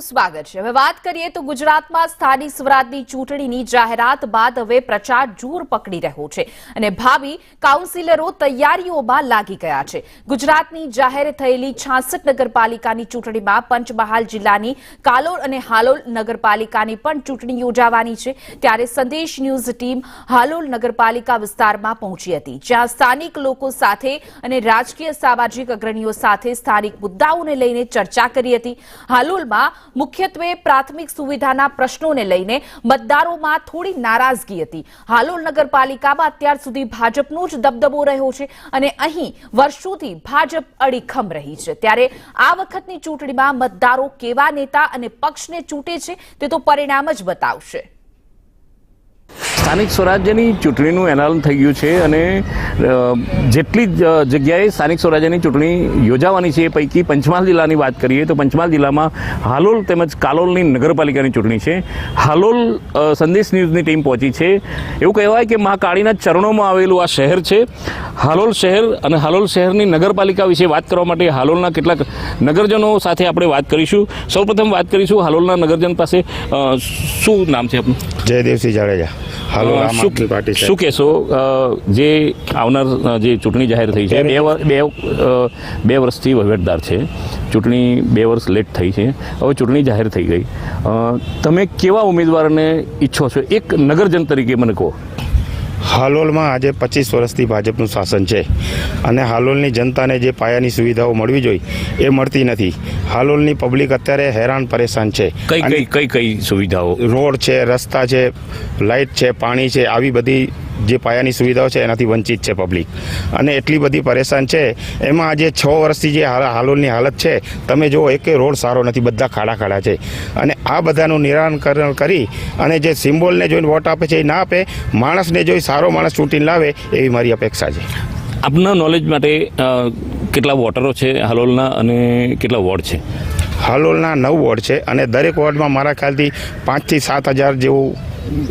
આપનું સ્વાગત છે। હવે વાત કરીએ તો ગુજરાતમાં સ્થાનિક સ્વરાજની ચૂંટણીની જાહેરાત બાદ હવે પ્રચાર જોર પકડી રહ્યો છે અને ભાવિ કાઉન્સિલરો તૈયારીઓમાં લાગી ગયા છે। ગુજરાતની જાહેર થયેલી 66 નગરપાલિકાની ચૂંટણીમાં પંચમહાલ જિલ્લાની કાલોલ અને હાલોલ નગરપાલિકાની પણ ચૂંટણી યોજાવાની છે। ત્યારે સંદેશ ન્યૂઝ ટીમ હાલોલ નગરપાલિકા વિસ્તારમાં પહોંચી હતી, જ્યાં સ્થાનિક લોકો સાથે અને રાજકીય સામાજિક અગ્રણીઓ સાથે સ્થાનિક મુદ્દાઓને લઈને ચર્ચા કરી હતી। હાલોલમાં મુખ્યત્વે પ્રાથમિક સુવિધાના પ્રશ્નોને લઈને મતદારોમાં થોડી નારાજગી હતી। હાલોલ નગરપાલિકામાં અત્યાર સુધી ભાજપનો જ દબદબો રહ્યો છે અને અહીં વર્ષોથી ભાજપ અડીખમ રહી છે। ત્યારે આ વખતની ચૂંટણીમાં મતદારો કેવા નેતા અને પક્ષને ચૂંટે છે તે તો પરિણામ જ બતાવશે। સ્થાનિક સ્વરાજ્યની ચૂંટણીનું એલાન થઈ ગયું છે અને જેટલી જગ્યાએ સ્થાનિક સ્વરાજ્યની ચૂંટણી યોજાવાની છે એ પૈકી પંચમહાલ જિલ્લાની વાત કરીએ તો પંચમહાલ જિલ્લામાં હાલોલ તેમજ કાલોલની નગરપાલિકાની ચૂંટણી છે। હાલોલ સંદેશ ન્યૂઝની ટીમ પહોંચી છે। એવું કહેવાય કે મા કાળીના ચરણોમાં આવેલું આ શહેર છે હાલોલ શહેર, અને હાલોલ શહેરની નગરપાલિકા વિશે વાત કરવા માટે હાલોલના કેટલાક નગરજનો સાથે આપણે વાત કરીશું। સૌપ્રથમ વાત કરીશું હાલોલના નગરજન પાસે। શું નામ છે આપનું? જયદેવસિંહ જાડેજા। શું કહેશો, જે આવનાર જે ચૂંટણી જાહેર થઈ છે, બે વર્ષથી વહીવટદાર છે, ચૂંટણી 2 વર્ષ લેટ થઈ છે, હવે ચૂંટણી જાહેર થઈ ગઈ, તમે કેવા ઉમેદવારને ઈચ્છો છો એક નગરજન તરીકે મને કહો? હાલોલમાં આજે 25 વર્ષથી ભાજપનું શાસન છે અને હાલોલની જનતાને જે પાયાની સુવિધાઓ મળવી જોઈએ એ મળતી નથી। હાલોલની પબ્લિક અત્યારે હેરાન પરેશાન છે। કઈ સુવિધાઓ? રોડ છે, રસ્તા છે, લાઇટ છે, પાણી છે, આવી બધી જે પાયાની સુવિધાઓ છે એનાથી વંચિત છે પબ્લિક અને એટલી બધી પરેશાન છે। એમાં આજે 6 વર્ષથી જે હાલોલની હાલત છે તમે જુઓ, એક રોડ સારો નથી, બધા ખાડા છે અને આ બધાનું નિરાકરણ કરી અને જે સિમ્બોલને જોઈને વોટ આપે છે એ ના આપે, માણસને જોઈ સારો માણસ ચૂંટીને લાવે એવી મારી અપેક્ષા છે। આપના નોલેજ માટે કેટલા વોટરો છે હાલોલના અને કેટલા વોર્ડ છે? હાલોલના 9 વોર્ડ છે અને દરેક વોર્ડમાં મારા ખ્યાલથી 5 થી 7 હજાર જેવું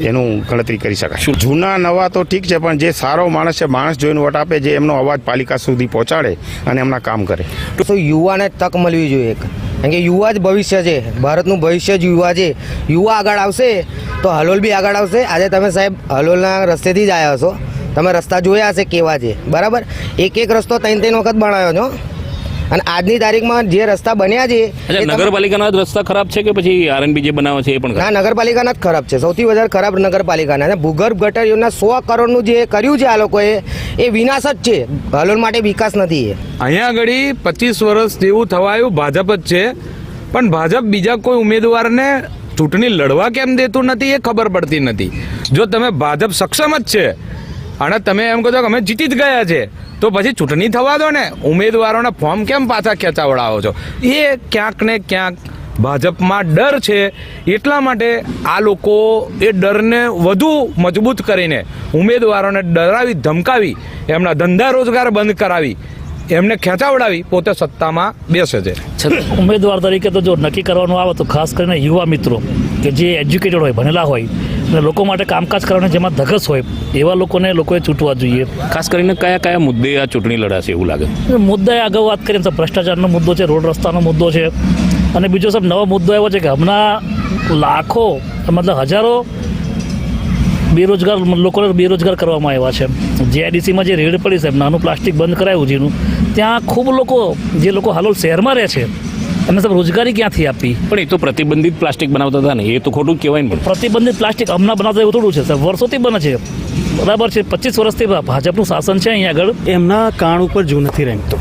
એનું ગણતરી કરી શકાય। જૂના નવા તો ઠીક છે, પણ જે સારો માણસ છે, માણસ જોઈને વોટ આપે, જે એમનો અવાજ પાલિકા સુધી પહોંચાડે અને એમના કામ કરે। તો યુવાને તક મળવી જોઈએ, કારણ કે યુવા જ ભવિષ્ય છે, ભારતનું ભવિષ્ય જ યુવા છે। યુવા આગળ આવશે તો હાલોલ બી આગળ આવશે। આજે તમે સાહેબ હાલોલના રસ્તેથી જ આવ્યા છો, તમે રસ્તા જોયા હશે કેવા છે, બરાબર? એક રસ્તો 3 વખત બનાવ્યો છો અને આજની તારીખમાં જે રસ્તા બન્યા છે નગરપાલિકાના જ રસ્તા ખરાબ છે કે પછી આરએનબી જે બનાવે છે એ પણ? ના, નગરપાલિકાના જ ખરાબ છે, સૌથી વધારે ખરાબ નગરપાલિકાના। ભૂગર્ભ ગટર યોજના 100 કરોડનું જે કર્યું છે આ લોકોએ એ વિનાશ જ છે, હાલોલ માટે વિકાસ નથી। અહીંયા આગળ 25 વર્ષ જેવું થવાયું ભાજપ જ છે, પણ ભાજપ બીજા કોઈ ઉમેદવારને ચૂંટણી લડવા કેમ દેતું નથી એ ખબર પડતી નથી। જો તમે ભાજપ સક્ષમ જ છે અને તમે એમ કહો છો કે અમે જીતી જ ગયા છે તો પછી ચૂંટણી થવા દો ને, ઉમેદવારોના ફોર્મ કેમ પાછા ખેંચાવડાવો છો? એ ક્યાંક ને ક્યાંક ભાજપમાં ડર છે, એટલા માટે આ લોકો એ ડરને વધુ મજબૂત કરીને ઉમેદવારોને ડરાવી ધમકાવી એમના ધંધા રોજગાર બંધ કરાવી એમને ખેંચાવડાવી પોતે સત્તામાં બેસે છે। ઉમેદવાર તરીકે તો જો નક્કી કરવાનું આવે તો ખાસ કરીને યુવા મિત્રો કે જે એજ્યુકેટેડ હોય, ભણેલા હોય અને લોકો માટે કામકાજ કરવાની જેમાં ધગસ હોય એવા લોકોએ ચૂંટવા જોઈએ। ખાસ કરીને કયા મુદ્દે આ ચૂંટણી લડાશે એવું લાગે? મુદ્દાએ આગળ વાત કરીએ તો ભ્રષ્ટાચારનો મુદ્દો છે, રોડ રસ્તાનો મુદ્દો છે અને બીજો સબ નવો મુદ્દો એવો છે કે હમણાં લાખો મતલબ હજારો બેરોજગાર લોકોને બેરોજગાર કરવામાં આવ્યા છે। જીઆઈડીસીમાં જે રેડ પડી છે, નાનું પ્લાસ્ટિક બંધ કરાયું જેનું, ત્યાં ખૂબ જે લોકો હાલોલ શહેરમાં રહે છે એમને સબ રોજગારી ક્યાંથી આપી? પણ એ તો પ્રતિબંધિત પ્લાસ્ટિક બનાવતા હતા ને, એ તો ખોટું કહેવાય ને? પ્રતિબંધિત પ્લાસ્ટિક હમણાં બનાવતા એવું થોડું છે, વર્ષોથી બને છે, બરાબર છે। 25 વર્ષથી ભાજપનું શાસન છે અહીંયા આગળ, એમના કાન ઉપર જૂ નથી રેંગતો।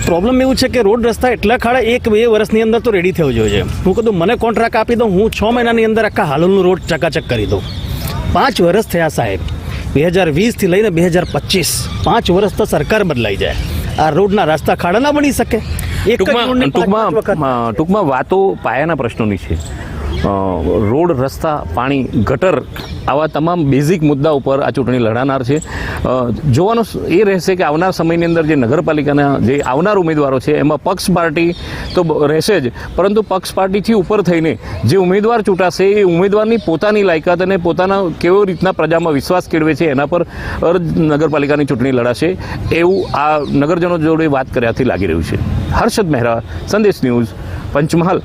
પ્રોબ્લેમ એવું છે કે રોડ રસ્તા એટલા ખાડા 1-2 વર્ષની અંદર તો રેડી થયો જોઈએ। હું કહું મને કોન્ટ્રાક્ટ આપી દઉં, હું 6 મહિનાની અંદર આખા હાલોલનું રોડ ચકાચક કરી દઉં। 5 વર્ષ થયા સાહેબ, 2020થી લઈને 2025, 5 વર્ષ તો સરકાર બદલાઈ જાય, આ રોડના રસ્તા ખાડા ના બની શકે। ટૂંકમાં વાતો પાયાના પ્રશ્નોની છે। રોડ, રસ્તા, પાણી, ગટર, આવા તમામ બેઝિક મુદ્દા ઉપર આ ચૂંટણી લડાનાર છે। જોવાનું એ રહેશે કે આવનાર સમયની અંદર જે નગરપાલિકાના જે આવનાર ઉમેદવારો છે એમાં પક્ષ પાર્ટી તો રહેશે જ, પરંતુ પક્ષ પાર્ટીથી ઉપર થઈને જે ઉમેદવાર ચૂંટાશે એ ઉમેદવારની પોતાની લાયકાત અને પોતાના કેવી રીતના પ્રજામાં વિશ્વાસ કેળવે છે એના પર નગરપાલિકાની ચૂંટણી લડાશે એવું આ નગરજનો જોડે વાત કર્યાથી લાગી રહ્યું છે। હર્ષદ મહેરા, સંદેશ ન્યૂઝ, પંચમહાલ।